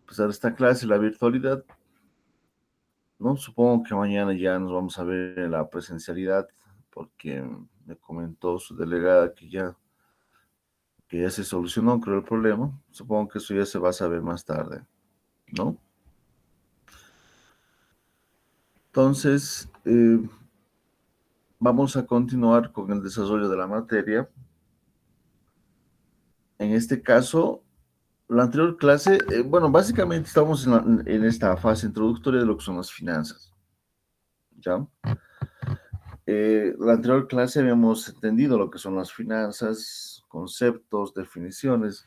empezar esta clase, la virtualidad, ¿no? Supongo que mañana ya nos vamos a ver en la presencialidad, porque me comentó su delegada que ya se solucionó, creo, el problema. Supongo que eso ya se va a saber más tarde, ¿no? Entonces, vamos a continuar con el desarrollo de la materia. En este caso, la anterior clase, bueno, básicamente estamos en esta fase introductoria de lo que son las finanzas, ¿ya? La anterior clase habíamos entendido lo que son las finanzas, conceptos, definiciones,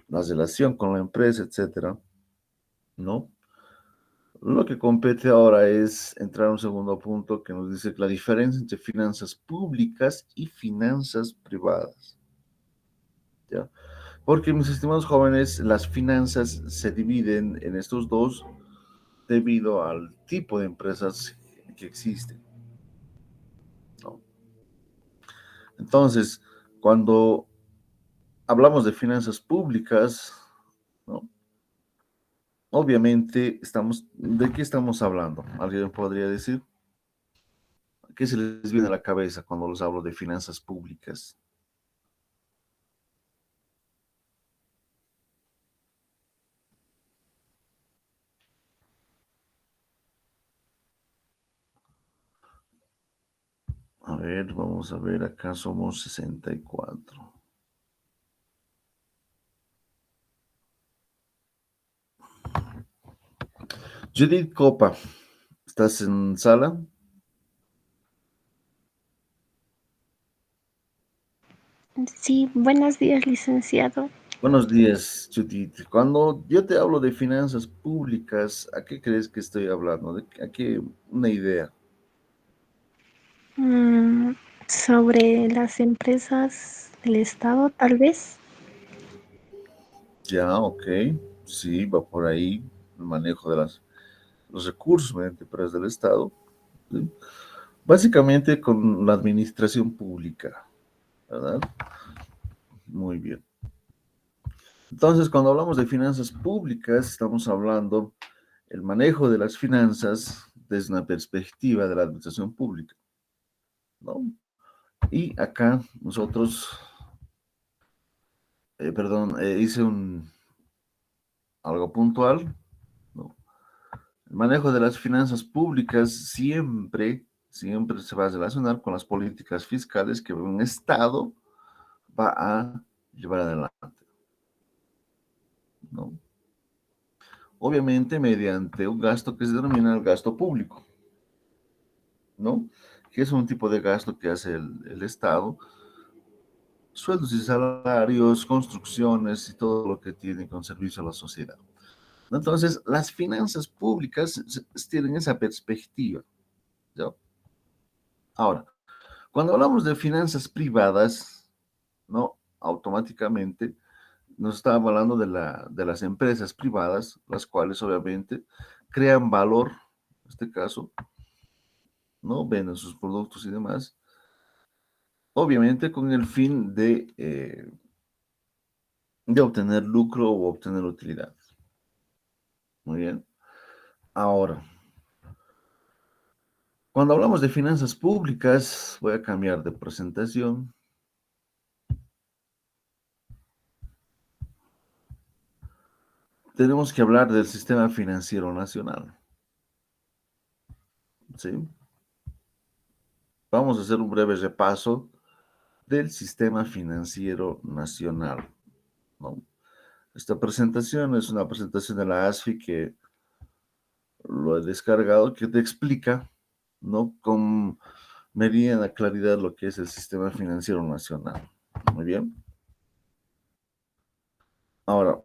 la relación con la empresa, etcétera, ¿no? Lo que compete ahora es entrar a un segundo punto que nos dice la diferencia entre finanzas públicas y finanzas privadas, ¿ya? Porque, mis estimados jóvenes, las finanzas se dividen en estos dos debido al tipo de empresas que existen, ¿no? Entonces, cuando hablamos de finanzas públicas, ¿no? Obviamente, ¿de qué estamos hablando? ¿Alguien podría decir? ¿Qué se les viene a la cabeza cuando les hablo de finanzas públicas? A ver, vamos a ver, acá somos 64. Judith Copa, ¿estás en sala? Sí, buenos días, licenciado. Buenos días, Judith. Cuando yo te hablo de finanzas públicas, ¿a qué crees que estoy hablando? ¿A qué? Una idea. Mm, sobre las empresas del Estado, tal vez. Ya, ok. Sí, va por ahí el manejo de los recursos mediante empresas del Estado. ¿Sí? Básicamente con la administración pública, ¿verdad? Muy bien. Entonces, cuando hablamos de finanzas públicas, estamos hablando el manejo de las finanzas desde una perspectiva de la administración pública, ¿no? Y acá nosotros, perdón, hice algo puntual, ¿no? El manejo de las finanzas públicas siempre se va a relacionar con las políticas fiscales que un Estado va a llevar adelante, ¿no? Obviamente mediante un gasto que se denomina el gasto público, ¿no? Que es un tipo de gasto que hace el Estado, sueldos y salarios, construcciones y todo lo que tiene con servicio a la sociedad. Entonces, las finanzas públicas tienen esa perspectiva, ¿no? Ahora, cuando hablamos de finanzas privadas, ¿no? Automáticamente nos está hablando de las empresas privadas, las cuales obviamente crean valor, en este caso, ¿no? Venden sus productos y demás, obviamente con el fin de obtener lucro o obtener utilidad. Muy bien. Ahora, cuando hablamos de finanzas públicas, voy a cambiar de presentación. Tenemos que hablar del sistema financiero nacional. ¿Sí? Vamos a hacer un breve repaso del sistema financiero nacional, ¿no? Esta presentación es una presentación de la ASFI que lo he descargado, que te explica, ¿no? Con meridiana claridad lo que es el sistema financiero nacional. Muy bien. Ahora,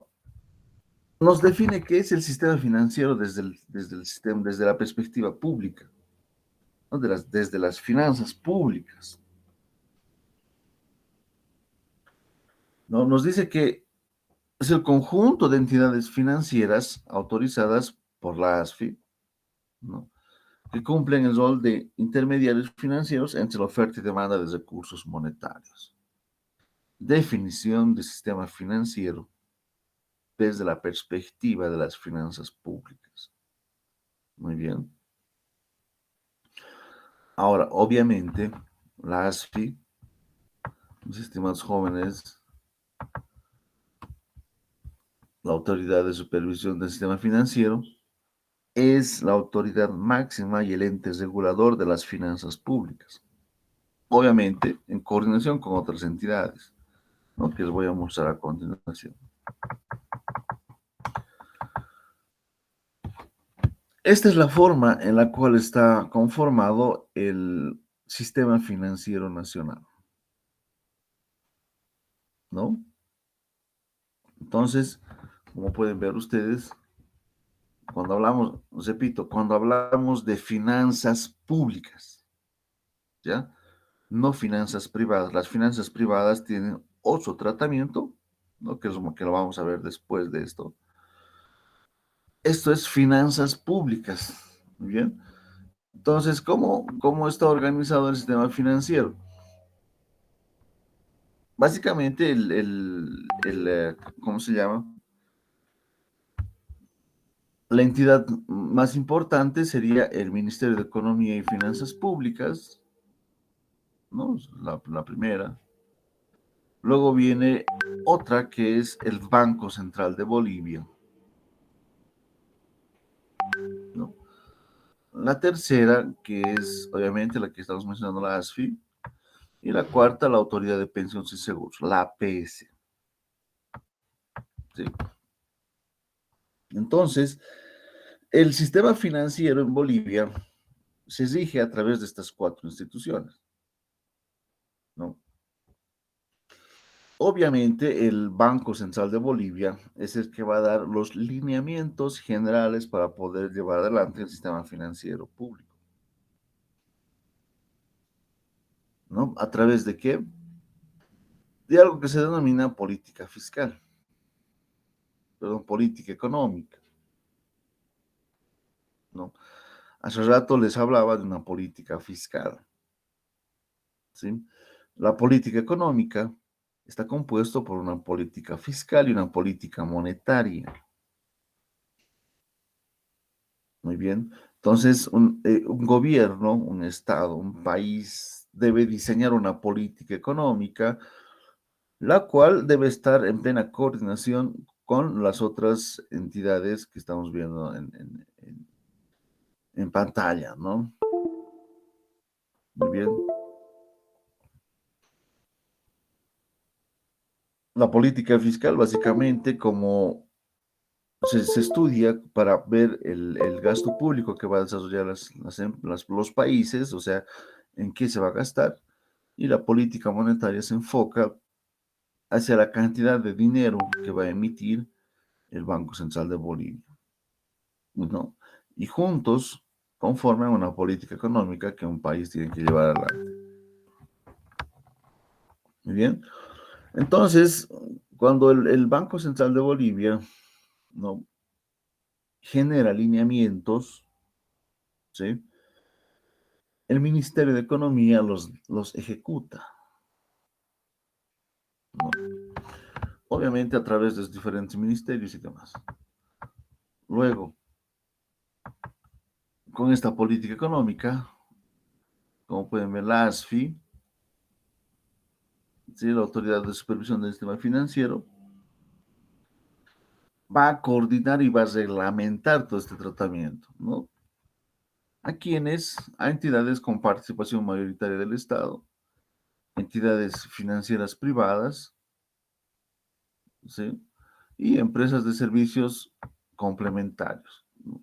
nos define qué es el sistema financiero desde el sistema, desde la perspectiva pública, ¿no? Desde las finanzas públicas, ¿no? Nos dice que es el conjunto de entidades financieras autorizadas por la ASFI, ¿no? Que cumplen el rol de intermediarios financieros entre la oferta y demanda de recursos monetarios. Definición de sistema financiero. desde la perspectiva de las finanzas públicas. Muy bien. Ahora, obviamente, la ASFI, mis estimados jóvenes, la Autoridad de Supervisión del Sistema Financiero, es la autoridad máxima y el ente regulador de las finanzas públicas. Obviamente, en coordinación con otras entidades, ¿no?, que les voy a mostrar a continuación. Esta es la forma en la cual está conformado el sistema financiero nacional, ¿no? Entonces, como pueden ver ustedes, cuando hablamos, repito, cuando hablamos de finanzas públicas, ¿ya? No finanzas privadas. Las finanzas privadas tienen otro tratamiento, ¿no?, que es lo que lo vamos a ver después de esto. Esto es finanzas públicas, ¿muy bien? Entonces, ¿cómo está organizado el sistema financiero? Básicamente, ¿cómo se llama? La entidad más importante sería el Ministerio de Economía y Finanzas Públicas, ¿no? La primera. Luego viene otra que es el Banco Central de Bolivia, ¿no? La tercera, que es obviamente la que estamos mencionando, la ASFI. Y la cuarta, la Autoridad de Pensiones y Seguros, la APS. ¿Sí? Entonces, el sistema financiero en Bolivia se rige a través de estas cuatro instituciones, ¿no? Obviamente, el Banco Central de Bolivia es el que va a dar los lineamientos generales para poder llevar adelante el sistema financiero público, ¿no? ¿A través de qué? De algo que se denomina política fiscal, perdón, política económica, ¿no? Hace rato les hablaba de una política fiscal, ¿sí? La política económica está compuesto por una política fiscal y una política monetaria. Muy bien. Entonces, un gobierno, un Estado, un país debe diseñar una política económica, la cual debe estar en plena coordinación con las otras entidades que estamos viendo en pantalla, ¿no? Muy bien. La política fiscal, básicamente, como se estudia para ver el gasto público que va a desarrollar los países, o sea, en qué se va a gastar, y la política monetaria se enfoca hacia la cantidad de dinero que va a emitir el Banco Central de Bolivia, ¿no? Y juntos conforman una política económica que un país tiene que llevar adelante. Muy bien. Entonces, cuando el Banco Central de Bolivia, ¿no?, genera lineamientos, ¿sí?, el Ministerio de Economía los ejecuta, ¿no? Obviamente a través de los diferentes ministerios y demás. Luego, con esta política económica, como pueden ver, la ASFI, ¿sí?, la Autoridad de Supervisión del Sistema Financiero, va a coordinar y va a reglamentar todo este tratamiento, ¿no? ¿A quiénes? A entidades con participación mayoritaria del Estado, entidades financieras privadas, ¿sí?, y empresas de servicios complementarios, ¿no?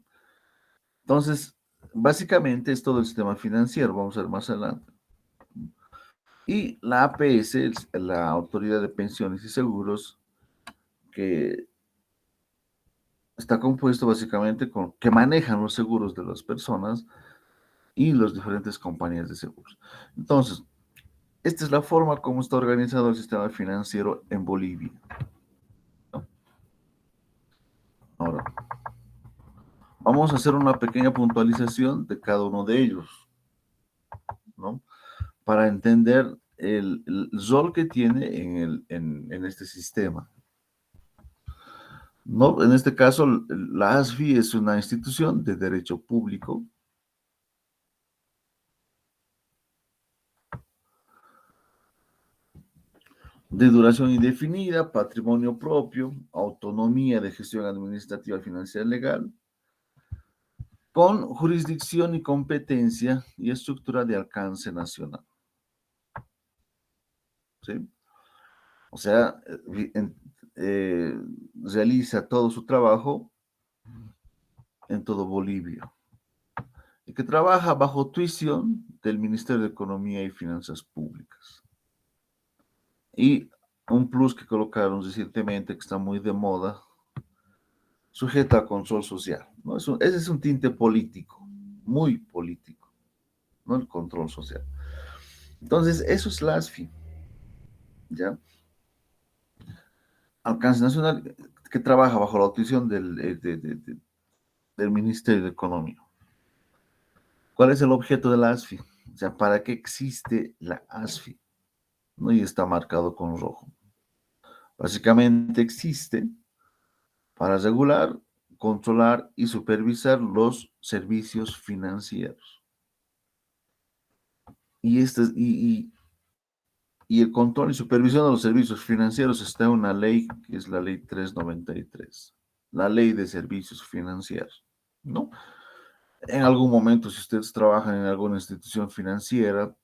Entonces, básicamente es todo el sistema financiero, vamos a ver más adelante. Y la APS, la Autoridad de Pensiones y Seguros, que está compuesto básicamente con que manejan los seguros de las personas y las diferentes compañías de seguros. Entonces, esta es la forma como está organizado el sistema financiero en Bolivia, ¿no? Ahora, vamos a hacer una pequeña puntualización de cada uno de ellos, ¿no?, para entender el rol que tiene en este sistema. ¿no? En este caso, la ASFI es una institución de derecho público de duración indefinida, patrimonio propio, autonomía de gestión administrativa, financiera, legal, con jurisdicción y competencia y estructura de alcance nacional. ¿Sí? O sea, eh, realiza todo su trabajo en todo Bolivia y que trabaja bajo tuición del Ministerio de Economía y Finanzas Públicas. Y un plus que colocaron recientemente, que está muy de moda, sujeta a control social, ¿no? Ese es un tinte político, muy político, ¿no? El control social. Entonces, eso es la ASFI, ¿ya? Alcance nacional, que trabaja bajo la autorización del Ministerio de Economía. ¿Cuál es el objeto de la ASFI? O sea, ¿para qué existe la ASFI? ¿No? Y está marcado con rojo. Básicamente existe para regular, controlar y supervisar los servicios financieros. Y el control y supervisión de los servicios financieros está en una ley que es la ley 393, la ley de servicios financieros, ¿no? En algún momento, si ustedes trabajan en alguna institución financiera,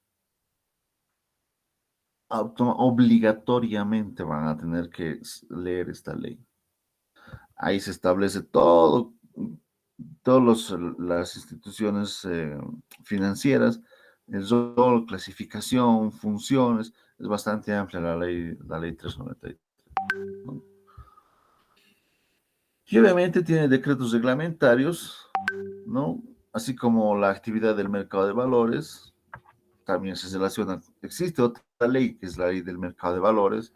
obligatoriamente van a tener que leer esta ley. Ahí se establece todo, todas las instituciones financieras, el rol, clasificación, funciones, es bastante amplia la ley 393, ¿no? Y obviamente tiene decretos reglamentarios, ¿no? Así como la actividad del mercado de valores, también se relaciona. Existe otra ley, que es la ley del mercado de valores,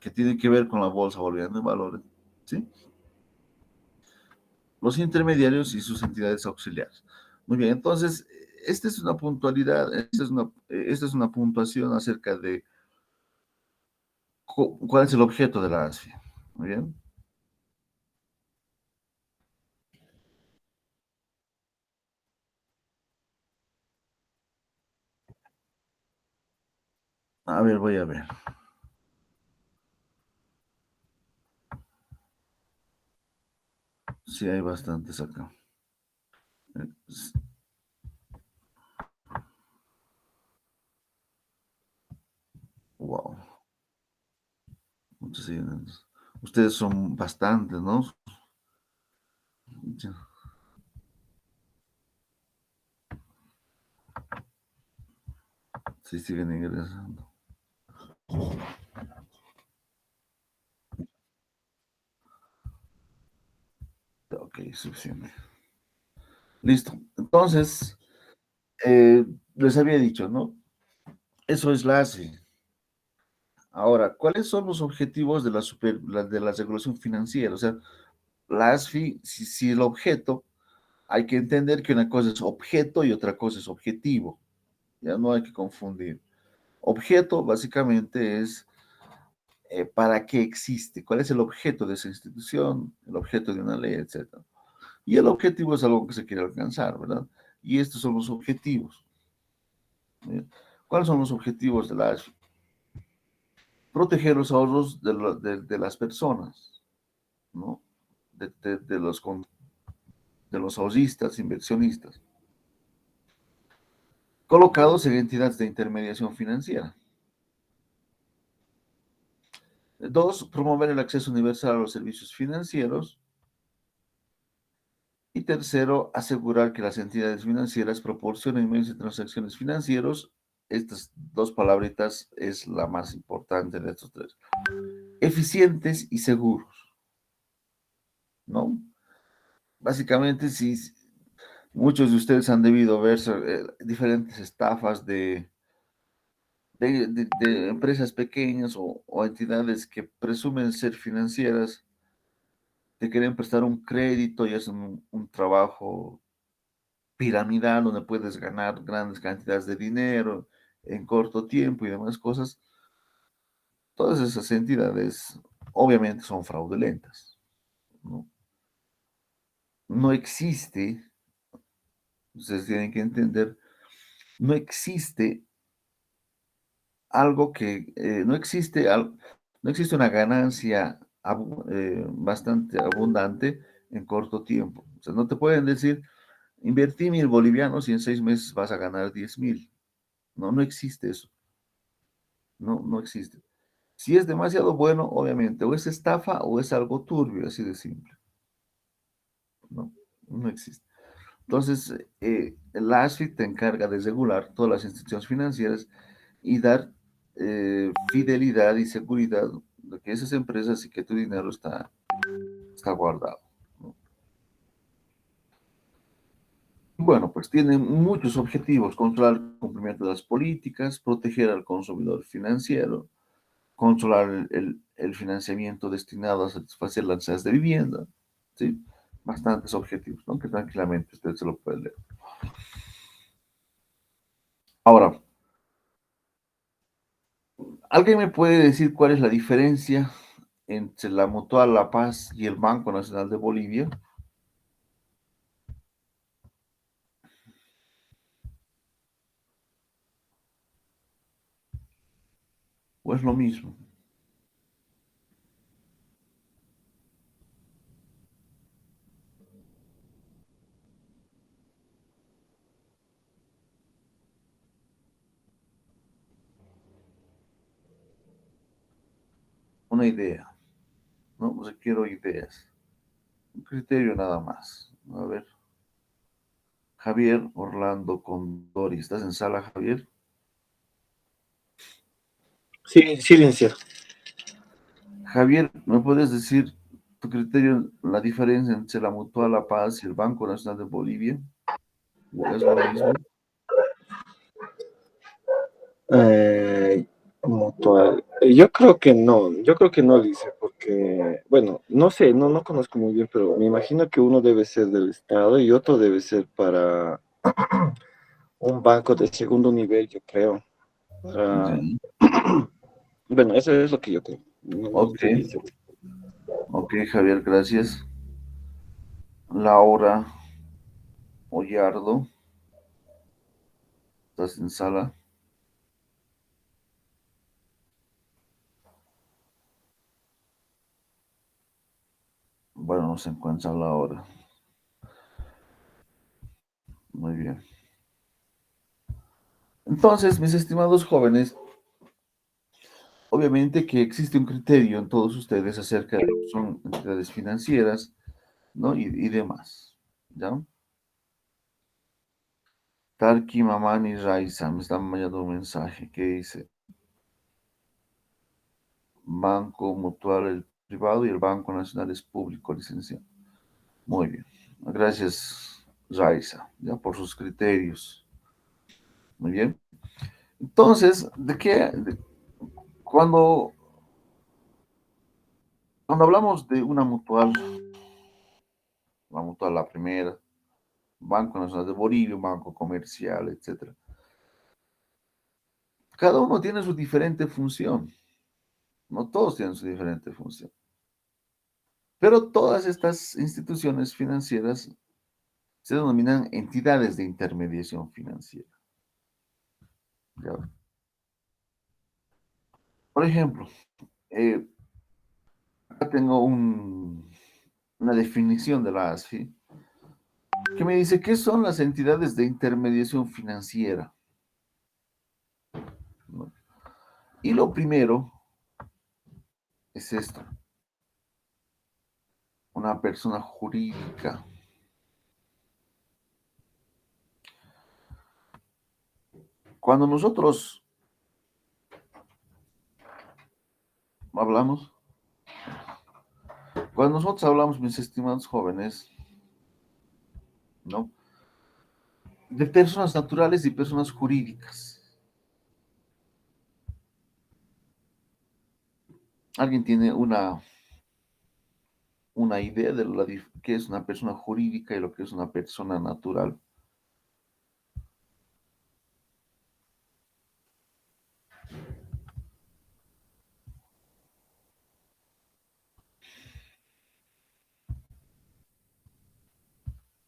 que tiene que ver con la Bolsa Boliviana de Valores, ¿sí? Los intermediarios y sus entidades auxiliares. Muy bien, entonces, esta es una puntualidad, esta es una puntuación acerca de cuál es el objeto de la ASFI. Muy bien. A ver, voy a ver. Sí, hay bastantes acá. Wow. Muchos seguidores. Ustedes son bastantes, ¿no? Sí, siguen ingresando. Ok, suficiente. Listo. Entonces, les había dicho, ¿no? Eso es la ASI. Ahora, ¿cuáles son los objetivos de de la regulación financiera? O sea, la ASFI, si el objeto, hay que entender que una cosa es objeto y otra cosa es objetivo. Ya no hay que confundir. Objeto básicamente es para qué existe, cuál es el objeto de esa institución, el objeto de una ley, etcétera. Y el objetivo es algo que se quiere alcanzar, ¿verdad? Y estos son los objetivos. ¿Eh? ¿Cuáles son los objetivos de la ASFI? Proteger los ahorros de las personas, ¿no? De, de- de los, de los ahorristas, inversionistas, colocados en entidades de intermediación financiera. Dos, promover el acceso universal a los servicios financieros. Y tercero, asegurar que las entidades financieras proporcionen medios de transacciones financieros. Estas dos palabritas es la más importante de estos tres. Eficientes y seguros, ¿no? Básicamente, si muchos de ustedes han debido ver diferentes estafas de empresas pequeñas o entidades que presumen ser financieras, te quieren prestar un crédito y hacen un trabajo piramidal donde puedes ganar grandes cantidades de dinero en corto tiempo y demás cosas. Todas esas entidades obviamente son fraudulentas, ¿no? No existe, ustedes tienen que entender, no existe algo que, no existe una ganancia bastante abundante en corto tiempo. O sea, no te pueden decir, invertí 1.000 bolivianos y en 6 meses vas a ganar 10.000. No, no existe eso. No, no existe. Si es demasiado bueno, obviamente, o es estafa o es algo turbio, así de simple. No, no existe. Entonces, el ASFI te encarga de regular todas las instituciones financieras y dar fidelidad y seguridad de que esas empresas y que tu dinero está guardado, ¿no? Bueno, pues tienen muchos objetivos: controlar el cumplimiento de las políticas, proteger al consumidor financiero, controlar el financiamiento destinado a satisfacer las necesidades de vivienda, ¿sí? Bastantes objetivos, ¿no? Que tranquilamente usted se lo puede leer. Ahora, ¿alguien me puede decir cuál es la diferencia entre la Mutual La Paz y el Banco Nacional de Bolivia? ¿O es lo mismo? Una idea, ¿no? O sea, quiero ideas. Un criterio nada más. A ver. Javier Orlando Condori. ¿Estás en sala, Javier? Sí, silencio. Javier, ¿me puedes decir tu criterio, la diferencia entre la Mutual La Paz y el Banco Nacional de Bolivia? ¿O es lo mismo? Eh, Mutual. Yo creo que no, dice, porque, bueno, no sé, no conozco muy bien, pero me imagino que uno debe ser del Estado y otro debe ser para un banco de segundo nivel, yo creo. Ya. Bueno, eso es lo que yo creo. No Ok, estoy bien seguro. ok, Javier, gracias. Laura Ollardo, ¿estás en sala? Bueno, no se encuentra Laura. Muy bien. Entonces, mis estimados jóvenes, obviamente que existe un criterio en todos ustedes acerca de lo que son entidades financieras, ¿no? Y demás, ¿ya? Tarki Mamani Raiza me está mandando un mensaje que dice: Banco Mutual el privado y el Banco Nacional es público, licenciado. Muy bien. Gracias, Raiza, ya por sus criterios. Muy bien. Entonces, cuando, cuando hablamos de una mutual, la mutual la primera, Banco Nacional de Bolivia, un banco comercial, etcétera, cada uno tiene su diferente función. No todos tienen su diferente función. Pero todas estas instituciones financieras se denominan entidades de intermediación financiera. ¿Ya? Por ejemplo, eh, acá tengo una definición de la ASFI que me dice qué son las entidades de intermediación financiera, ¿no? Y lo primero es esto: una persona jurídica. Cuando nosotros hablamos, cuando nosotros hablamos, mis estimados jóvenes, ¿no? De personas naturales y personas jurídicas. ¿Alguien tiene una idea de qué es una persona jurídica y lo que es una persona natural?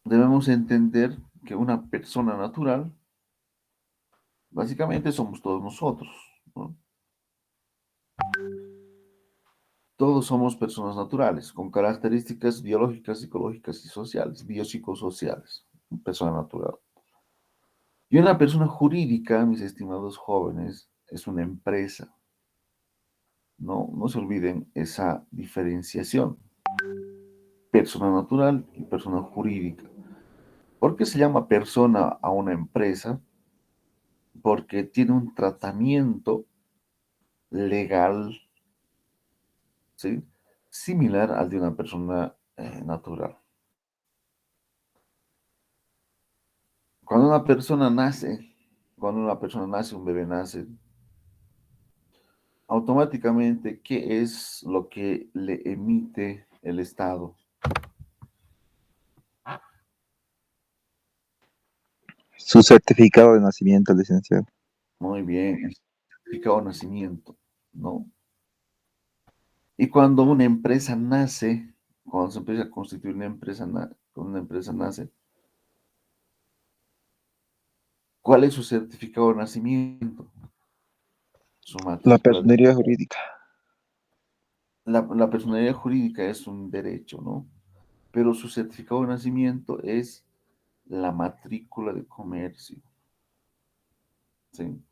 debemos entender que una persona natural, básicamente somos todos nosotros, ¿no? Todos somos personas naturales, con características biológicas, psicológicas y sociales, biopsicosociales, persona natural. Y una persona jurídica, mis estimados jóvenes, es una empresa. No se olviden esa diferenciación. Persona natural y persona jurídica. ¿Por qué se llama persona a una empresa? Porque tiene un tratamiento legal, ¿sí?, similar al de una persona natural. Cuando una persona nace, cuando una persona nace, un bebé nace, automáticamente, ¿qué es lo que le emite el Estado? Su certificado de nacimiento, licenciado. Muy bien, el certificado de nacimiento, ¿no? Y cuando una empresa nace, cuando se empieza a constituir una empresa, cuando una empresa nace, ¿cuál es su certificado de nacimiento? Su La matrícula. personería jurídica. La personalidad jurídica es un derecho, ¿no? Pero su certificado de nacimiento es la matrícula de comercio, ¿sí?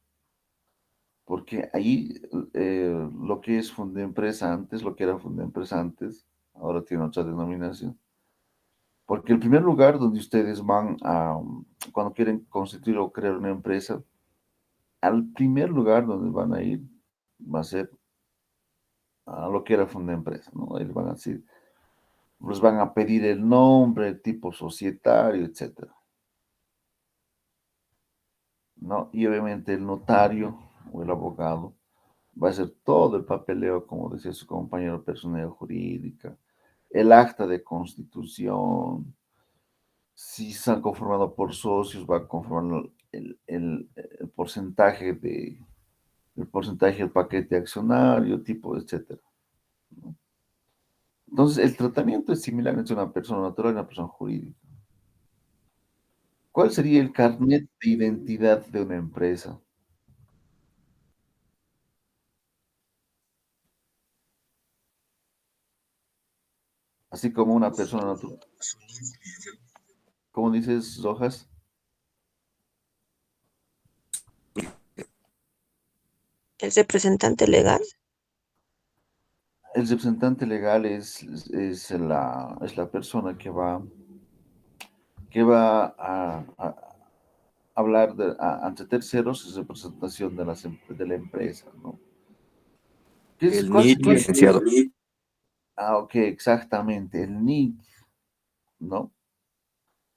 Porque ahí lo que es Fundempresa antes, lo que era Fundempresa antes, ahora tiene otra denominación. Porque el primer lugar donde ustedes van a, cuando quieren constituir o crear una empresa, al primer lugar donde van a ir va a ser a lo que era Fundempresa, ¿no? Ellos van a decir, les van a pedir el nombre, el tipo societario, etcétera, ¿no? Y obviamente el notario o el abogado va a hacer todo el papeleo, como decía su compañero, personal jurídica, el acta de constitución. Si están conformados por socios, va a conformar el porcentaje el porcentaje del paquete accionario, tipo, etcétera, ¿no? Entonces, el tratamiento es similar entre una persona natural y una persona jurídica. ¿Cuál sería el carnet de identidad de una empresa? Así como una persona natural. ¿Cómo dices, Rojas? El representante legal. El representante legal es la persona que va a hablar ante terceros, es representación de de la empresa, ¿no? El ¿Cuál NIT, sería? licenciado. Ah, ok, exactamente, el NID, ¿no?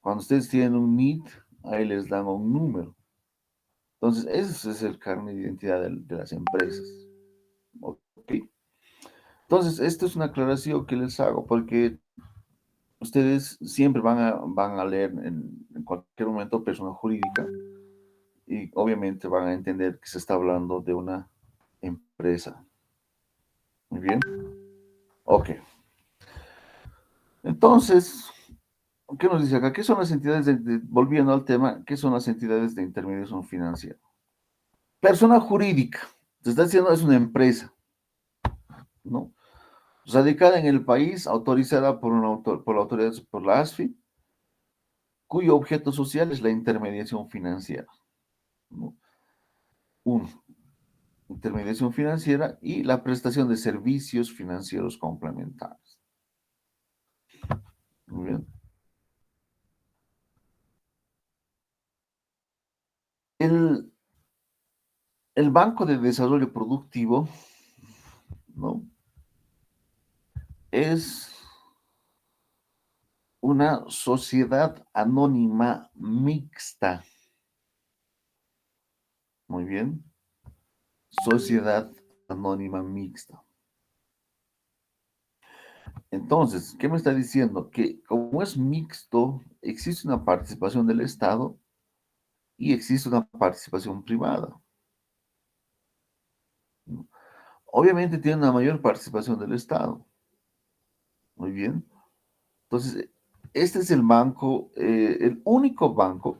Cuando ustedes tienen un NID, ahí les dan un número. Entonces, ese es el carnet de identidad de las empresas. Ok. Entonces, esto es una aclaración que les hago, porque ustedes siempre van a leer en cualquier momento persona jurídica y obviamente van a entender que se está hablando de una empresa. Muy bien. Ok. Entonces, ¿qué nos dice acá? ¿Qué son las entidades volviendo al tema, qué son las entidades de intermediación financiera? Persona jurídica, se está diciendo es una empresa, ¿no? Radicada en el país, autorizada por la autoridad, por la ASFI, cuyo objeto social es la intermediación financiera, ¿no? Uno, intermediación financiera y la prestación de servicios financieros complementarios. Muy bien. El, el Banco de Desarrollo Productivo, ¿no?, es una sociedad anónima mixta. Muy bien. Sociedad anónima mixta. Entonces, ¿qué me está diciendo? Que como es mixto, existe una participación del Estado y existe una participación privada. Obviamente tiene una mayor participación del Estado. Muy bien. Entonces, Este es el banco, el único banco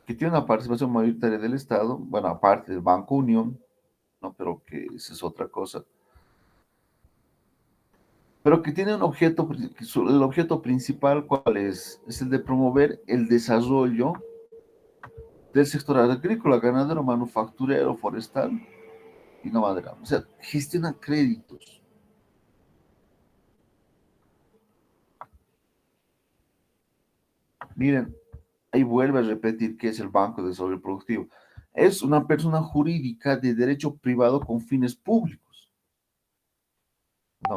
que tiene una participación mayoritaria del Estado, bueno, aparte del Banco Unión, ¿no? Pero que esa es otra cosa, pero que tiene un objeto, el objeto principal, ¿cuál es? Es el de promover el desarrollo del sector agrícola, ganadero, manufacturero, forestal y no maderero. O sea, gestiona créditos. Miren, ahí vuelve a repetir que es el Banco de Desarrollo Productivo. Es una persona jurídica de derecho privado con fines públicos, ¿no?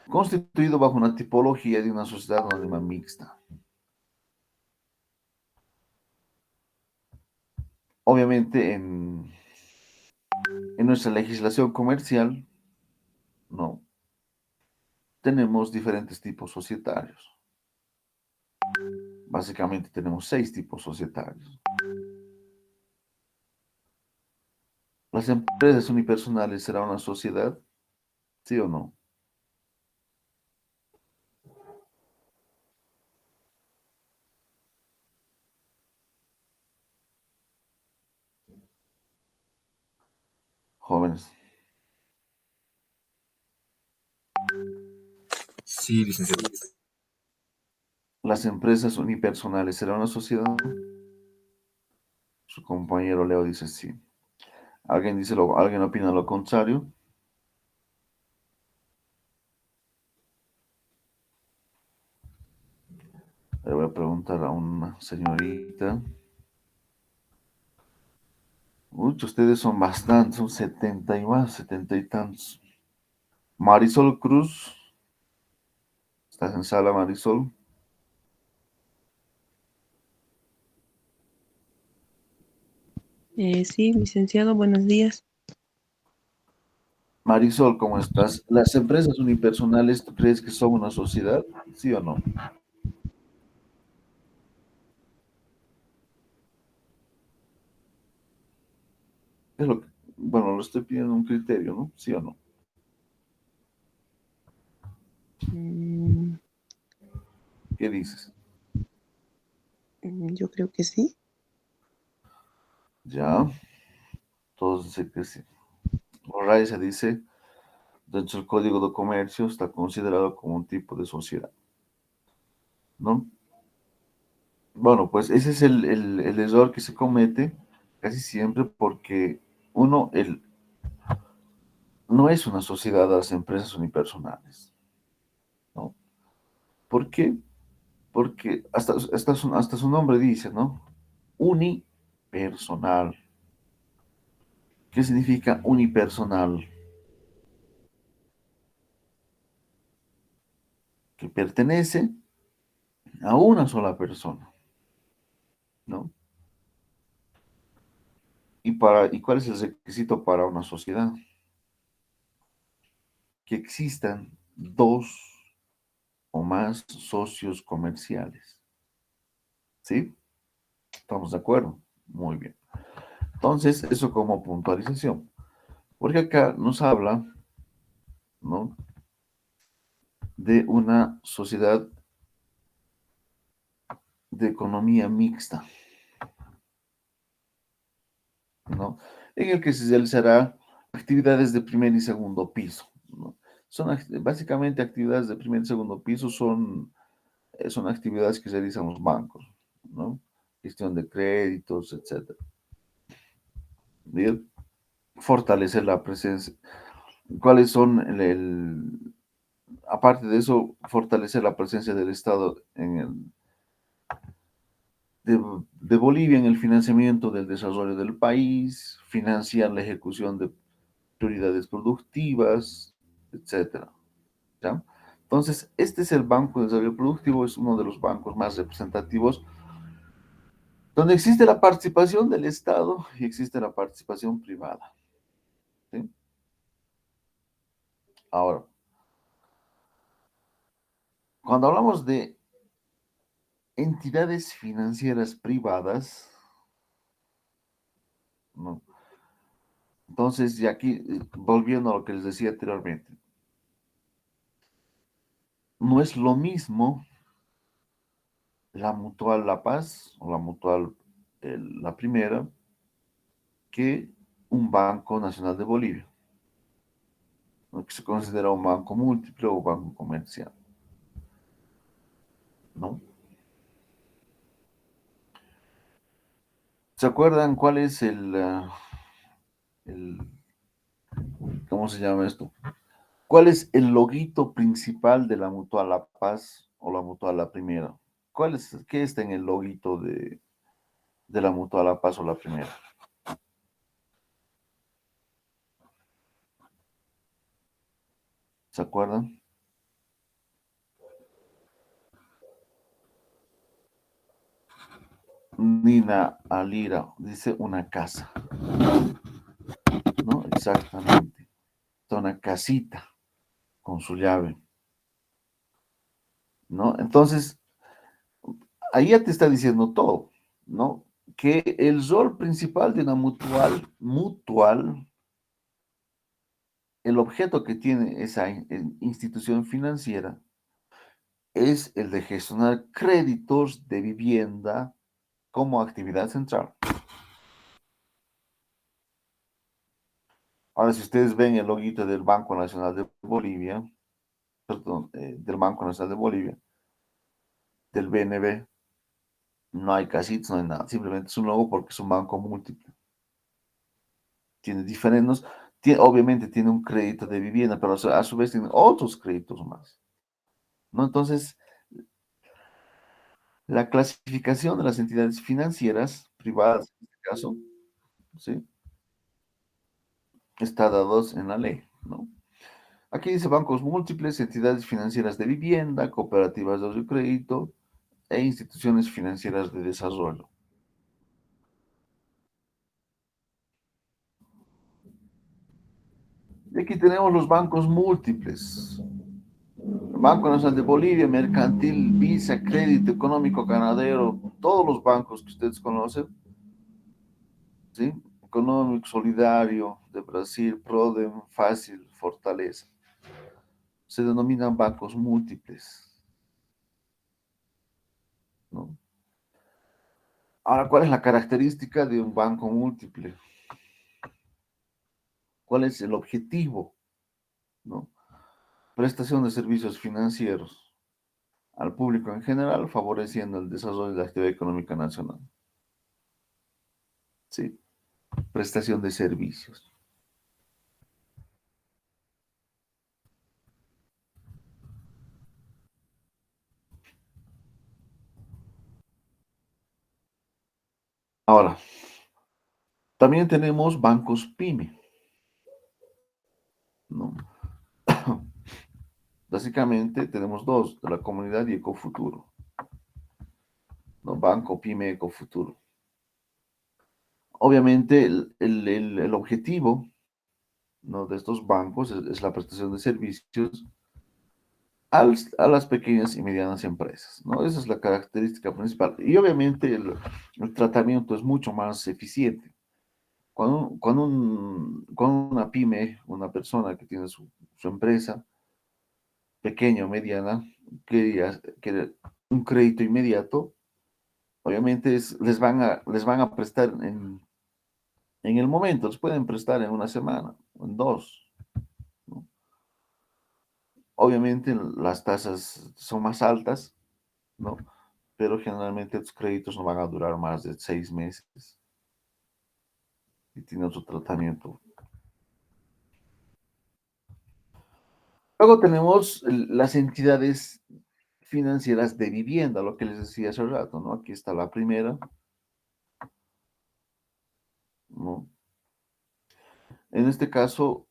Constituido bajo una tipología de una sociedad anónima mixta. Obviamente, en nuestra legislación comercial, no, tenemos diferentes tipos societarios. Básicamente tenemos 6 tipos societarios. ¿Las empresas unipersonales será una sociedad? ¿Sí o no? Jóvenes. Sí, licenciado. ¿Las empresas unipersonales será una sociedad? Su compañero Leo dice sí. ¿Alguien opina lo contrario? Le voy a preguntar a una señorita. Uy, ustedes son bastantes, son 70 y más, 70 y tantos. Marisol Cruz, ¿estás en sala, Marisol? Sí, licenciado, buenos días. Marisol, ¿cómo estás? ¿Las empresas unipersonales, tú crees que son una sociedad? ¿Sí o no? Es lo que, bueno, lo estoy pidiendo un criterio, ¿no? ¿Sí o no? Mm, ¿Qué dices? yo creo que sí. Ya, todos dicen que sí. Raiza dice, dentro del Código de Comercio está considerado como un tipo de sociedad, ¿no? Bueno, pues ese es el error que se comete casi siempre porque uno, no es una sociedad a las empresas unipersonales, ¿no? ¿Por qué? Porque hasta su nombre dice, ¿no? Unipersonal. ¿Qué significa unipersonal? Que pertenece a una sola persona, ¿no? ¿Y cuál es el requisito para una sociedad? Que existan dos o más socios comerciales, ¿sí? ¿Estamos de acuerdo? Muy bien. Entonces, eso como puntualización. Porque acá nos habla, ¿no? De una sociedad de economía mixta, ¿no? En el que se realizará actividades de primer y segundo piso, ¿no? Básicamente actividades de primer y segundo piso son actividades que realizan los bancos, ¿no? Gestión de créditos, etcétera. Bien. Fortalecer la presencia. ¿Cuáles son aparte de eso, fortalecer la presencia del Estado de Bolivia en el financiamiento del desarrollo del país, financiar la ejecución de prioridades productivas, etcétera, ¿ya? Entonces, este es el Banco de Desarrollo Productivo, es uno de los bancos más representativos, donde existe la participación del Estado y existe la participación privada, ¿sí? Ahora, cuando hablamos de entidades financieras privadas, ¿no? Entonces, y aquí, volviendo a lo que les decía anteriormente, no es lo mismo la Mutual La Paz o la Mutual La Primera que un Banco Nacional de Bolivia, ¿no? Que se considera un banco múltiple o banco comercial, ¿no? ¿Se acuerdan cuál es el- ¿cómo se llama esto? ¿Cuál es el loguito principal de la Mutual La Paz o la Mutual La Primera? ¿Qué está en el loguito de la Mutual La Paz o la Primera? ¿Se acuerdan? Nina Alira dice una casa, ¿no? Exactamente. Está una casita con su llave, ¿no? Entonces, ahí ya te está diciendo todo, ¿no? Que el rol principal de una mutual, el objeto que tiene esa institución financiera es el de gestionar créditos de vivienda como actividad central. Ahora, si ustedes ven el loguito del Banco Nacional de Bolivia, perdón, del Banco Nacional de Bolivia, del BNB, no hay casitas, no hay nada, simplemente es un logo porque es un banco múltiple. Tiene diferentes, obviamente tiene un crédito de vivienda, pero a su vez tiene otros créditos más, ¿no? Entonces, la clasificación de las entidades financieras privadas, en este caso, ¿sí? Está dados en la ley, ¿no? Aquí dice bancos múltiples, entidades financieras de vivienda, cooperativas de crédito e instituciones financieras de desarrollo. Y aquí tenemos los bancos múltiples. Banco Nacional de Bolivia, Mercantil, Visa, Crédito Económico Ganadero, todos los bancos que ustedes conocen, ¿sí? Económico, Solidario, de Brasil, Prodem, Fácil, Fortaleza. Se denominan bancos múltiples, ¿no? Ahora, ¿cuál es la característica de un banco múltiple? ¿Cuál es el objetivo, ¿no? Prestación de servicios financieros al público en general, favoreciendo el desarrollo de la actividad económica nacional. Sí, prestación de servicios. Ahora, también tenemos bancos PYME, ¿no? Básicamente tenemos dos, de la comunidad y Ecofuturo, ¿no? Banco PYME Ecofuturo. Obviamente el objetivo, ¿no? De estos bancos es la prestación de servicios a las pequeñas y medianas empresas, ¿no? Esa es la característica principal. Y obviamente el tratamiento es mucho más eficiente. Cuando una pyme, una persona que tiene su empresa, pequeña o mediana, quiere un crédito inmediato, obviamente les van a prestar en el momento, les pueden prestar en una semana, o en dos, ¿no? Obviamente las tasas son más altas, ¿no? Pero generalmente los créditos no van a durar más de 6 meses y tiene otro tratamiento. Luego tenemos las entidades financieras de vivienda, lo que les decía hace rato, ¿no? Aquí está la primera, ¿no? En este caso,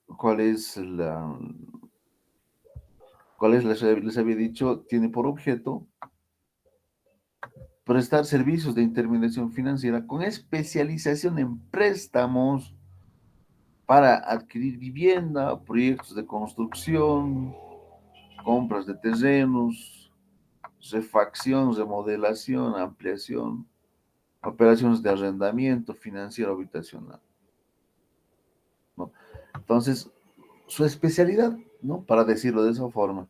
les había dicho? Tiene por objeto prestar servicios de intermediación financiera con especialización en préstamos para adquirir vivienda, proyectos de construcción, compras de terrenos, refacción, remodelación, ampliación, operaciones de arrendamiento financiero habitacional, ¿no? Entonces, su especialidad, ¿no? Para decirlo de esa forma,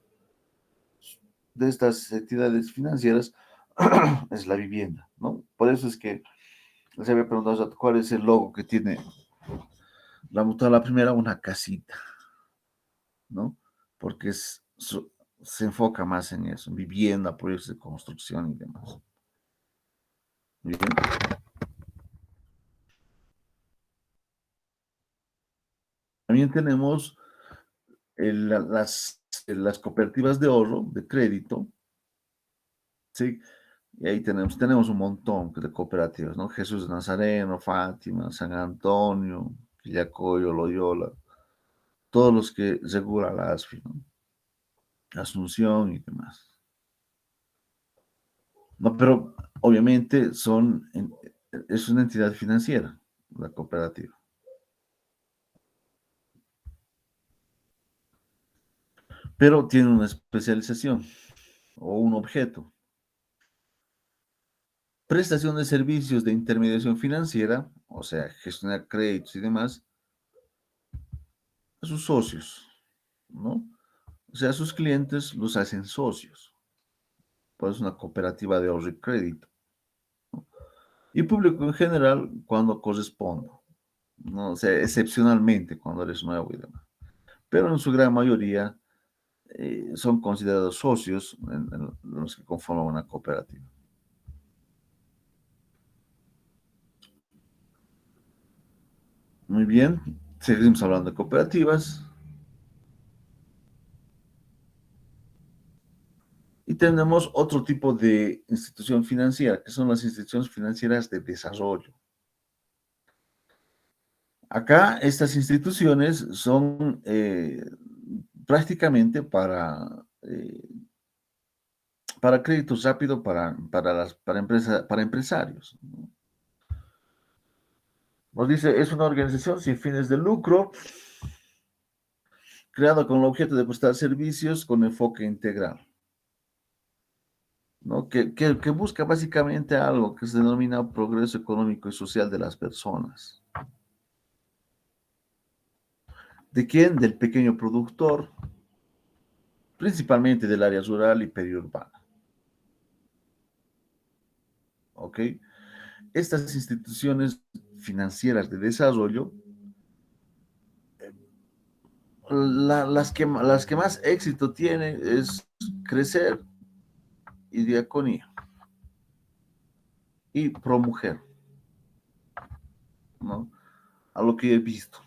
de estas entidades financieras es la vivienda, ¿no? Por eso es que les había preguntado cuál es el logo que tiene la mutua, la primera, una casita, ¿no? Porque se enfoca más en eso, en vivienda, proyectos de construcción y demás. Bien. También tenemos las cooperativas de ahorro, de crédito, ¿sí? Y ahí tenemos un montón de cooperativas, ¿no? Jesús de Nazareno, Fátima, San Antonio, Villacoyo, Loyola, todos los que regula la ASFI, ¿no? Asunción y demás. No, pero obviamente es una entidad financiera, la cooperativa. Pero tiene una especialización o un objeto. Prestación de servicios de intermediación financiera, o sea, gestionar créditos y demás, a sus socios, ¿no? O sea, sus clientes los hacen socios. Por eso es una cooperativa de ahorro y crédito. Y público en general cuando corresponda, ¿no? O sea, excepcionalmente cuando eres nuevo y demás. Pero en su gran mayoría son considerados socios en los que conforman una cooperativa. Muy bien, seguimos hablando de cooperativas. Y tenemos otro tipo de institución financiera, que son las instituciones financieras de desarrollo. Acá estas instituciones son prácticamente para créditos rápidos para empresarios, ¿no? Nos dice, es una organización sin fines de lucro, creada con el objeto de prestar servicios con enfoque integral, ¿no? Que busca básicamente algo que se denomina progreso económico y social de las personas. ¿De quién? Del pequeño productor, principalmente del área rural y periurbana. ¿Ok? Estas instituciones financieras de desarrollo, las que más éxito tienen es Crecer y Diaconía y ProMujer, ¿no? A lo que he visto.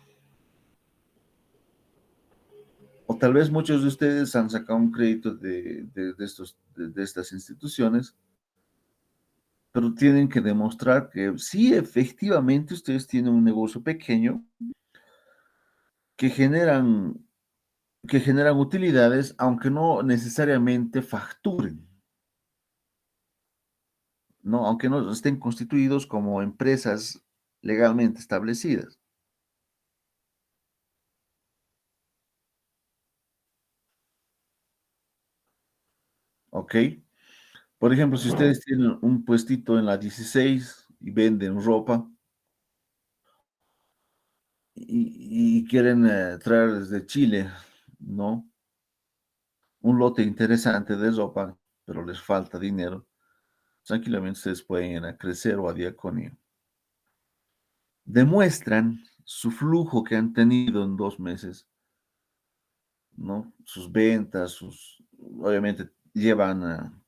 O tal vez muchos de ustedes han sacado un crédito de estas instituciones, pero tienen que demostrar que sí, efectivamente, ustedes tienen un negocio pequeño que generan, que generan utilidades, aunque no necesariamente facturen, ¿no? Aunque no estén constituidos como empresas legalmente establecidas. ¿Ok? Por ejemplo, si ustedes tienen un puestito en la 16 y venden ropa y quieren traer desde Chile, ¿no? Un lote interesante de ropa, pero les falta dinero, tranquilamente ustedes pueden ir a Crecer o a Diaconía. Demuestran su flujo que han tenido en 2 meses, ¿no? Sus ventas, obviamente llevan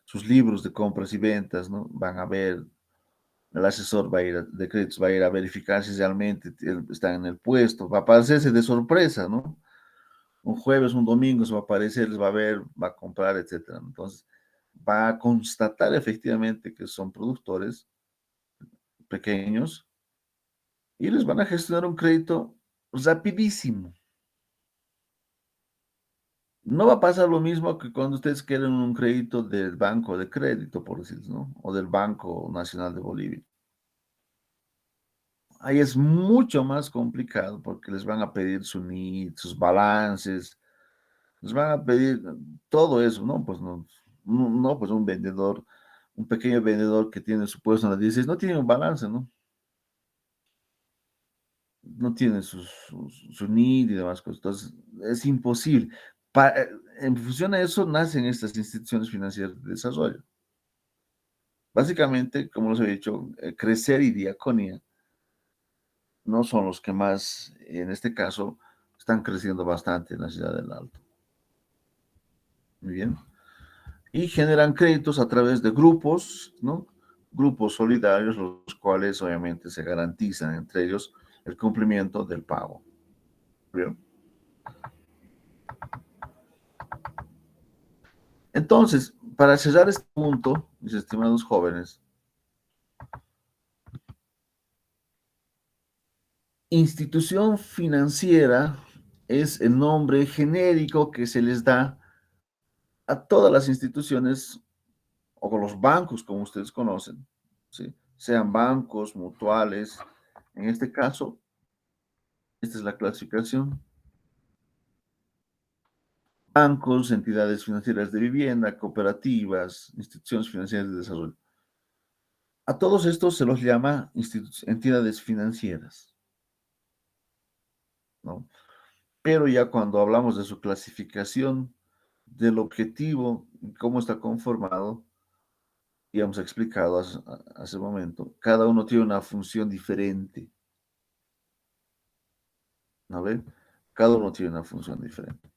sus libros de compras y ventas, ¿no? Van a ver, el asesor de créditos va a ir a verificar si realmente están en el puesto, va a aparecerse de sorpresa, ¿no? Un jueves, un domingo se va a aparecer, les va a ver, va a comprar, etcétera. Entonces, va a constatar efectivamente que son productores pequeños y les van a gestionar un crédito rapidísimo. No va a pasar lo mismo que cuando ustedes quieren un crédito del Banco de Crédito, por decirlo, ¿no? O del Banco Nacional de Bolivia. Ahí es mucho más complicado porque les van a pedir su NID, sus balances, les van a pedir todo eso, ¿no? Pues no, pues un vendedor, un pequeño vendedor que tiene su puesto en la 16, no tiene un balance, ¿no? No tiene su NID y demás cosas. Entonces, es imposible. En función a eso nacen estas instituciones financieras de desarrollo. Básicamente, como les he dicho, Crecer y Diaconia no son los que más, en este caso, están creciendo bastante en la ciudad del Alto. Muy bien. Y generan créditos a través de grupos, ¿no? Grupos solidarios, los cuales obviamente se garantizan entre ellos el cumplimiento del pago. ¿Bien? Entonces, para cerrar este punto, mis estimados jóvenes, institución financiera es el nombre genérico que se les da a todas las instituciones o con los bancos, como ustedes conocen, ¿sí? Sean bancos, mutuales. En este caso, esta es la clasificación. Bancos, entidades financieras de vivienda, cooperativas, instituciones financieras de desarrollo. A todos estos se los llama entidades financieras, ¿no? Pero ya cuando hablamos de su clasificación, del objetivo, cómo está conformado, ya hemos explicado hace un momento, cada uno tiene una función diferente, ¿no ve? Cada uno tiene una función diferente.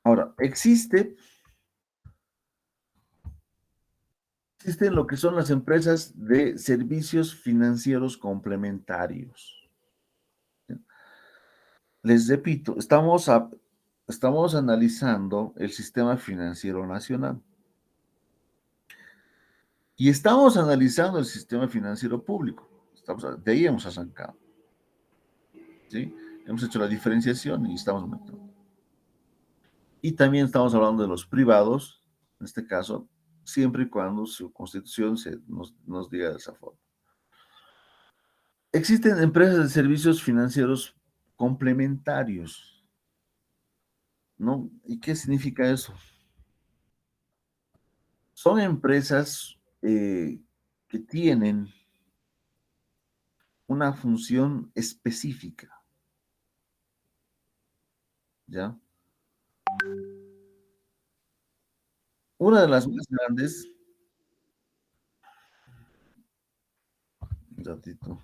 Ahora, existen lo que son las empresas de servicios financieros complementarios. Les repito, estamos analizando el sistema financiero nacional y estamos analizando el sistema financiero público. De ahí hemos arrancado, ¿sí? Hemos hecho la diferenciación y estamos metiendo. Y también estamos hablando de los privados, en este caso, siempre y cuando su constitución nos diga de esa forma. Existen empresas de servicios financieros complementarios, ¿no? ¿Y qué significa eso? Son empresas que tienen una función específica, ¿ya? Una de las más grandes, un ratito,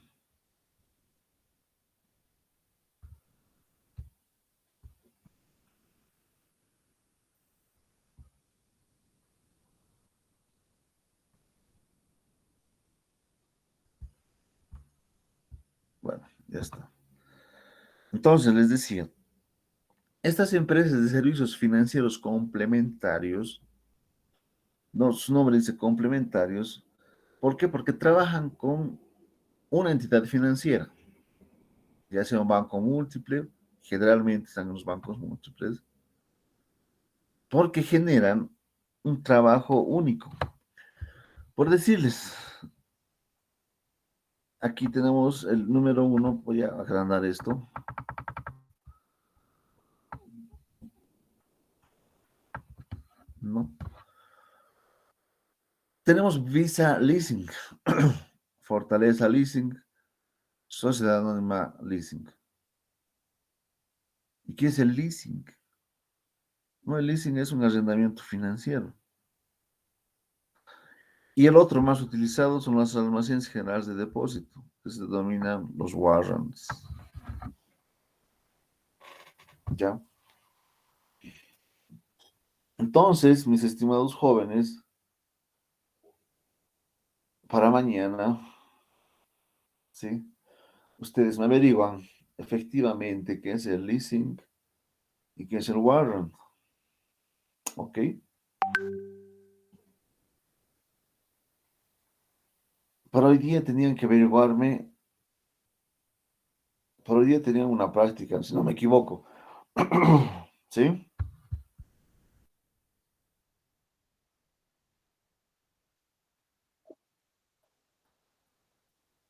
bueno, ya está. Entonces les decía, estas empresas de servicios financieros complementarios, no, su nombre dice complementarios, ¿por qué? Porque trabajan con una entidad financiera, ya sea un banco múltiple, generalmente están en los bancos múltiples, porque generan un trabajo único. Por decirles, aquí tenemos el número 1, voy a agrandar esto. ¿No? Tenemos Visa Leasing, Fortaleza Leasing, Sociedad Anónima Leasing. ¿Y qué es el leasing? No, el leasing es un arrendamiento financiero. Y el otro más utilizado son los almacenes generales de depósito, que se denominan los warrants. ¿Ya? Entonces, mis estimados jóvenes, para mañana, ¿sí? Ustedes me averiguan efectivamente qué es el leasing y qué es el warrant. ¿Ok? Para hoy día tenían que averiguarme, para hoy día tenían una práctica, si no me equivoco. ¿Sí?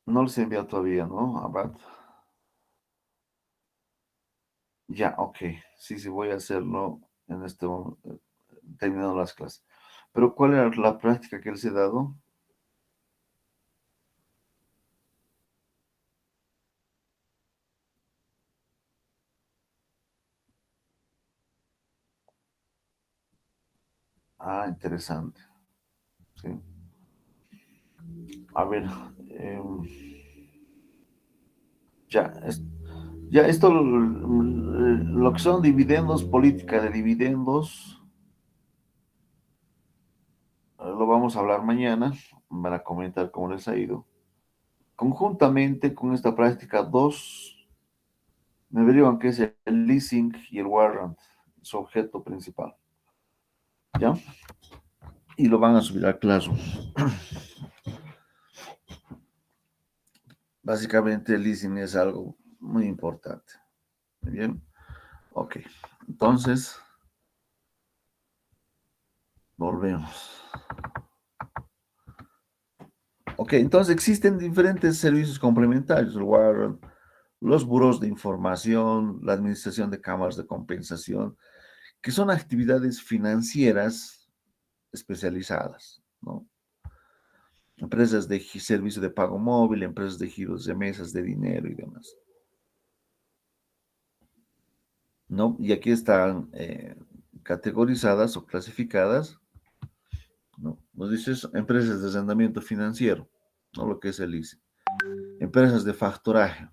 No les he enviado todavía, ¿no? Abad. Ya, ok. Sí, sí, voy a hacerlo en este momento, terminando las clases. Pero ¿cuál era la práctica que les he dado? Ah, interesante. Sí. A ver, ya, ya esto, lo que son dividendos, política de dividendos, lo vamos a hablar mañana, van a comentar cómo les ha ido. Conjuntamente con esta práctica, dos me averiguan que es el leasing y el warrant, su objeto principal. ¿Ya? Y lo van a subir a Classroom. Básicamente el leasing es algo muy importante. ¿Muy bien? Ok. Entonces, volvemos. Ok, entonces existen diferentes servicios complementarios, el warrant, los buros de información, la administración de cámaras de compensación, que son actividades financieras especializadas, ¿no? Empresas de servicio de pago móvil, empresas de giros de mesas de dinero y demás, ¿no? Y aquí están categorizadas o clasificadas, ¿no? Nos dice eso, empresas de arrendamiento financiero, ¿no? Lo que es el ICE. Empresas de factoraje,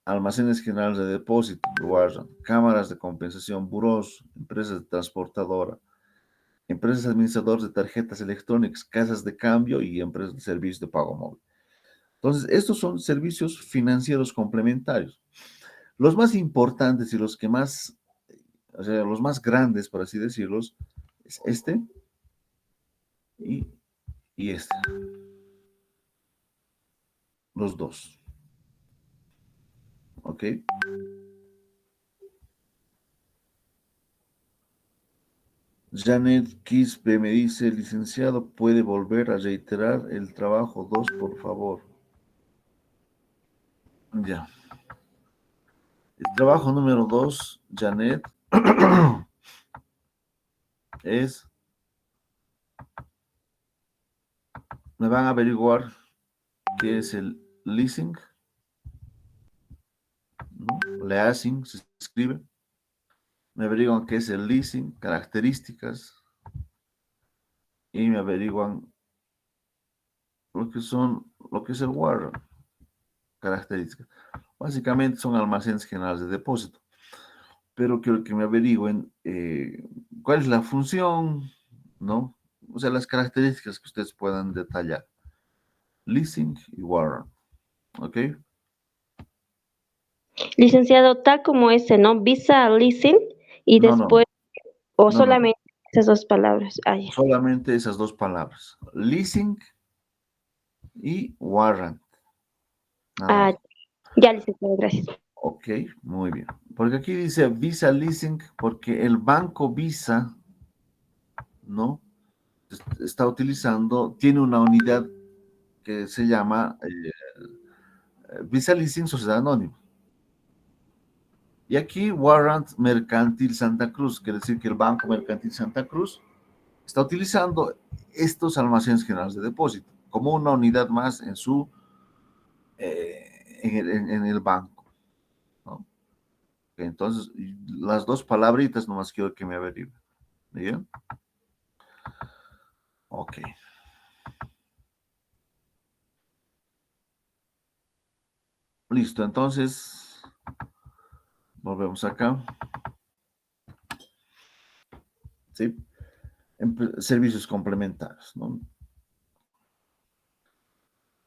almacenes generales de depósito, warrant, cámaras de compensación, buros, empresas de transportadora, empresas administradoras de tarjetas electrónicas, casas de cambio y empresas de servicios de pago móvil. Entonces, estos son servicios financieros complementarios. Los más importantes y los que más, o sea, los más grandes, por así decirlos, es este y, y este. Los dos. ¿Ok? Janet Quispe me dice, licenciado, ¿puede volver a reiterar el trabajo 2, por favor? Ya. El trabajo número 2, Janet, es, me van a averiguar qué es el leasing, ¿no? Leasing se escribe. Me averiguan qué es el leasing, características, y me averiguan lo que es el warrant, características. Básicamente son almacenes generales de depósito, pero quiero que me averigüen cuál es la función, ¿no? O sea, las características que ustedes puedan detallar. Leasing y warrant, ¿ok? Licenciado, tal como ese, ¿no? Visa leasing y No, después, o no. solamente esas dos palabras. Ah, ya. Solamente esas dos palabras. Leasing y warrant, nada Ah, más. ya, licenciado, gracias. Ok, muy bien. Porque aquí dice Visa Leasing, porque el banco Visa, ¿no? Está utilizando, tiene una unidad que se llama Visa Leasing Sociedad Anónima. Y aquí Warrant Mercantil Santa Cruz, quiere decir que el Banco Mercantil Santa Cruz está utilizando estos almacenes generales de depósito como una unidad más en su en el banco, ¿no? Entonces, las dos palabritas nomás quiero que me averigüen. ¿Bien? Ok. Listo, entonces, volvemos acá. ¿Sí? Servicios complementarios, ¿no?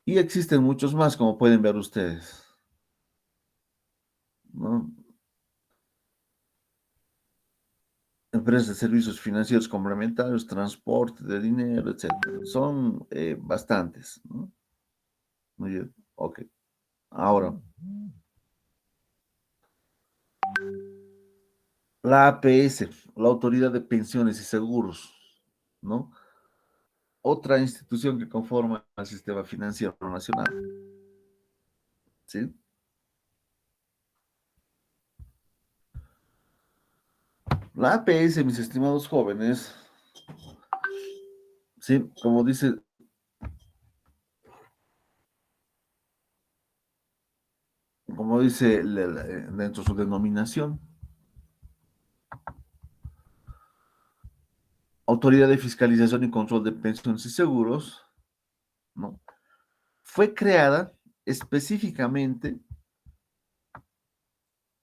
Y existen muchos más, como pueden ver ustedes, ¿no? Empresas de servicios financieros complementarios, transporte de dinero, etcétera. Son bastantes, ¿no? Muy bien, ok. Ahora, la APS, la Autoridad de Pensiones y Seguros, ¿no? Otra institución que conforma el sistema financiero nacional, ¿sí? La APS, mis estimados jóvenes, ¿sí? Como dice dentro de su denominación, Autoridad de Fiscalización y Control de Pensiones y Seguros, ¿no? Fue creada específicamente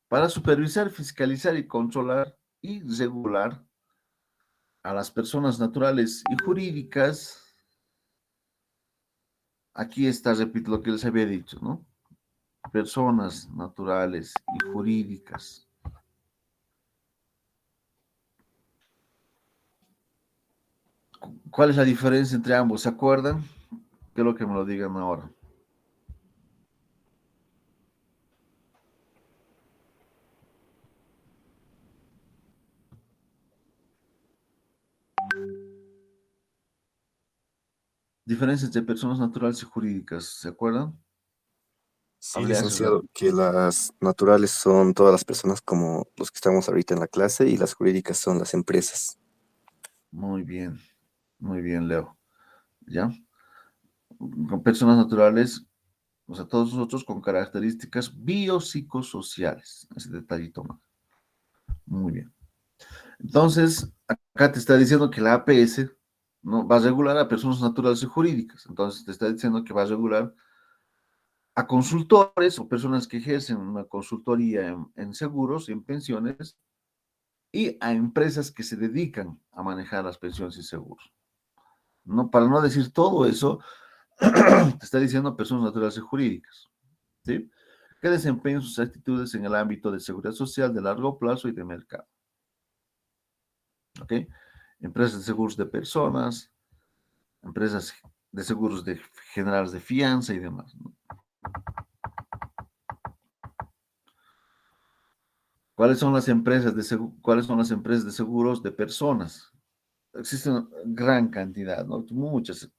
para supervisar, fiscalizar y controlar y regular a las personas naturales y jurídicas. Aquí está, repito lo que les había dicho, ¿no? Personas naturales y jurídicas. ¿Cuál es la diferencia entre ambos? ¿Se acuerdan? Quiero que me lo digan ahora. Diferencia entre personas naturales y jurídicas, ¿se acuerdan? Sí, Hablé hace licenciado, rato. que las naturales son todas las personas como los que estamos ahorita en la clase y las jurídicas son las empresas. Muy bien, Leo. ¿Ya? Con personas naturales, o sea, todos nosotros con características biopsicosociales. Ese detallito más. Muy bien. Entonces, acá te está diciendo que la APS, ¿no?, va a regular a personas naturales y jurídicas. Entonces, te está diciendo que va a regular a consultores o personas que ejercen una consultoría en seguros y en pensiones y a empresas que se dedican a manejar las pensiones y seguros. No, para no decir todo eso, te está diciendo personas naturales y jurídicas, ¿sí? Que desempeñan sus actitudes en el ámbito de seguridad social de largo plazo y de mercado, ¿ok? Empresas de seguros de personas, empresas de seguros de generales de fianza y demás, ¿no? ¿Cuáles son las empresas cuáles son las empresas de seguros de personas? Existe una gran cantidad, ¿no? Muchas.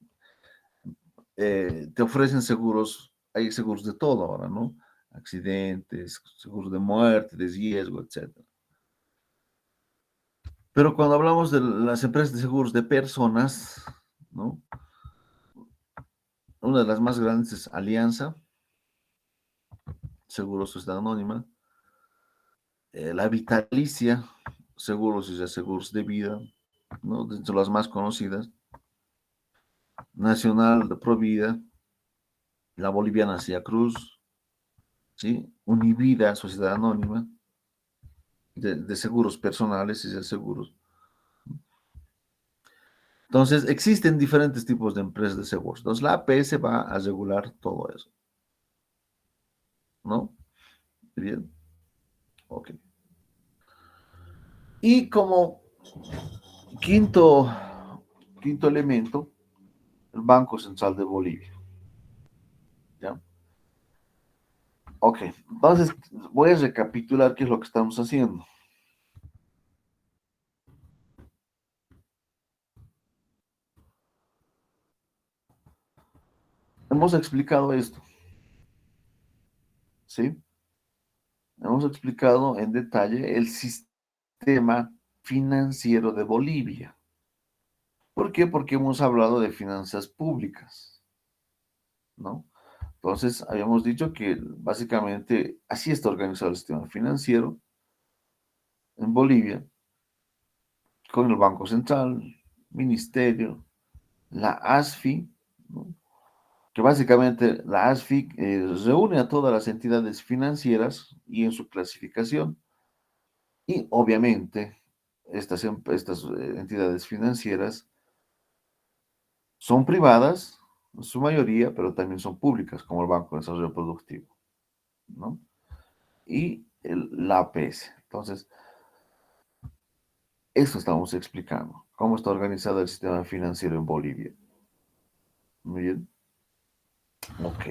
Te ofrecen seguros, hay seguros de todo ahora, ¿no? Accidentes, seguros de muerte, de riesgo, etcétera. Pero cuando hablamos de las empresas de seguros de personas, ¿no? Una de las más grandes es Alianza, Seguros Sociedad Anónima, la Vitalicia, Seguros y Seguros de Vida, ¿no? De las más conocidas, Nacional de Provida, la Boliviana Cia Cruz, ¿sí? Univida, Sociedad Anónima, de seguros personales y de seguros. Entonces, existen diferentes tipos de empresas de seguros. Entonces, la APS va a regular todo eso, ¿no? Bien, ok. Y como quinto, quinto elemento, el Banco Central de Bolivia, ¿ya? Ok, entonces voy a recapitular qué es lo que estamos haciendo. Hemos explicado esto, ¿sí? Hemos explicado en detalle el sistema financiero de Bolivia. ¿Por qué? Porque hemos hablado de finanzas públicas, ¿no? Entonces, habíamos dicho que básicamente así está organizado el sistema financiero en Bolivia, con el Banco Central, Ministerio, la ASFI, ¿no? Que básicamente la ASFI reúne a todas las entidades financieras y en su clasificación. Y obviamente estas entidades financieras son privadas, en su mayoría, pero también son públicas, como el Banco de Desarrollo Productivo, ¿no? Y la APS. Entonces, eso estamos explicando, cómo está organizado el sistema financiero en Bolivia. Muy bien. Ok.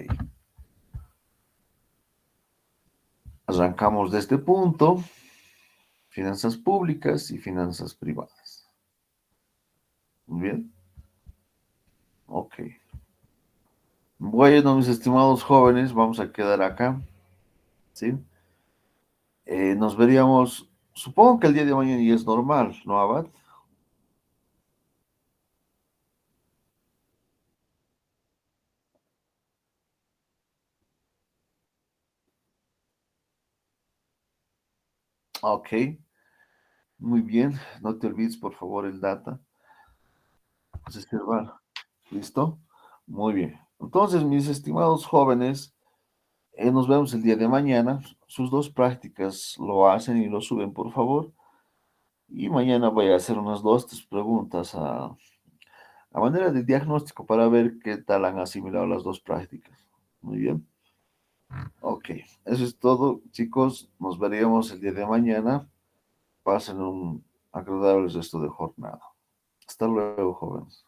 Arrancamos de este punto, finanzas públicas y finanzas privadas. Muy bien. Ok. Bueno, mis estimados jóvenes, vamos a quedar acá, ¿sí? Nos veríamos, supongo que el día de mañana ya es normal, ¿no, Abad? Ok, muy bien. No te olvides, por favor, el data. Reservar. ¿Listo? Muy bien. Entonces, mis estimados jóvenes, nos vemos el día de mañana. Sus dos prácticas lo hacen y lo suben, por favor. Y mañana voy a hacer unas dos, tres preguntas a manera de diagnóstico para ver qué tal han asimilado las dos prácticas. Muy bien. Ok, eso es todo, chicos. Nos veremos el día de mañana. Pasen un agradable resto de jornada. Hasta luego, jóvenes.